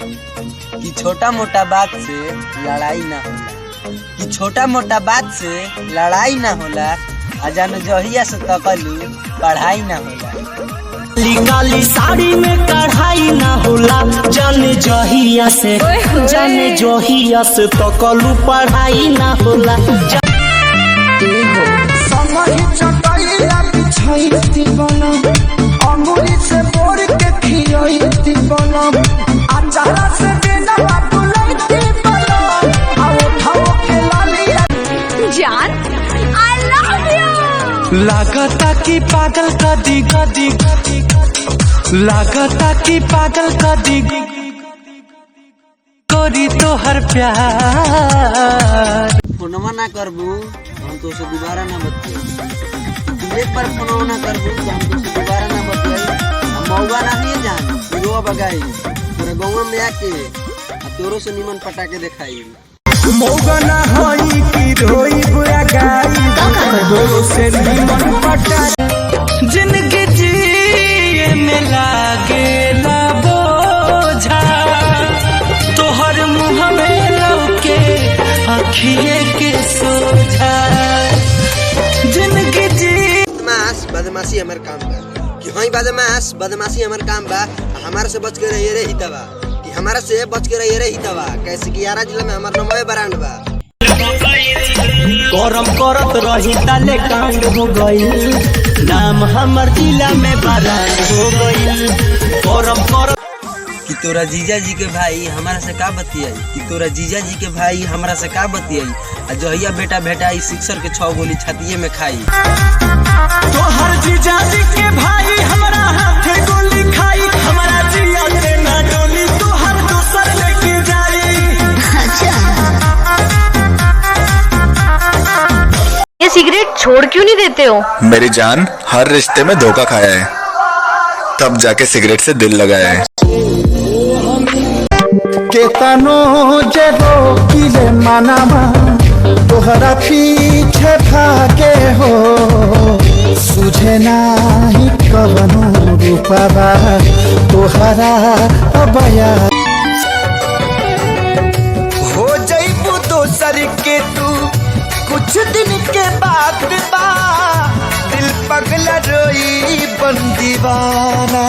कि छोटा मोटा बात से लड़ाई ना होला, कि छोटा मोटा बात से लड़ाई ना होला, अजान जहिया से तकलू पढ़ाई ना होला। काली साड़ी में कढ़ाई ना होला, जाने जहिया से तकलू पढ़ाई ना होला। अंगूरी से बोर के खियाई बनम, अचारा से बेनवा बुलाती बनम, आओ ठाओ के लालिया जान I love you। लागता की पागल कदी गदी, लागता की पागल कदी कोरी तो हर प्यार। फोनवा ना करबू हम तो से दोबारा ना बतियाई, एक बार फोनवा ना करबू तो हम तो से दोबारा ना बतियाई। हम मौगा नहीं जान हीरो बगाई पूरा गांव में आके तोरो से निमन पटा के दिखाई। मौगा ना होई की रोई बुआ गाई, तोरो से निमन पटा। जिंदगी जिए में लागे ला बोझा, तोहर मुँह में लौके आँखिए के सोझा। जिंदगी जी बदमाशी हमार काम बा कि हई बदमाशी हमार काम बा। हमारे से बच के रहिए रे हितवा, कि हमारे से बच के रहिए रे हितवा। कैसे कि यारा जिला में हमार नंबर ब्रांड बा। गरम करत रही ताले कांड हो गई, नाम हमर जिला में ब्रांड हो गई। गरम करत कि तोरा जीजा जी के भाई हमारा से का बतियाई, कि तोरा जीजा जी के भाई हमारा से का बतियाई। आ जहिया बेटा भेटाई सिक्सर के 6 गोली छातीये में खाई। तोहर जीजा जी के भाई हमरा हाथे गोली खाई, हमारा जिया के ना डोली तोहर दोसर लेके जाई। ये सिगरेट छोड़ क्यों नहीं देते हो? मेरी जान हर रिश्ते में धोखा खाया है, तब जाके सिगरेट से दिल लगाया है। केतनो जे रोकिले मनावा, तोहरा पीछे भागे हो, सुझे नाही कवनो रूपवा तोहरा अबया। हो जइबू दोसर के तू कुछ दिन के बाद बा, दिल पगला रोई बन दीवाना।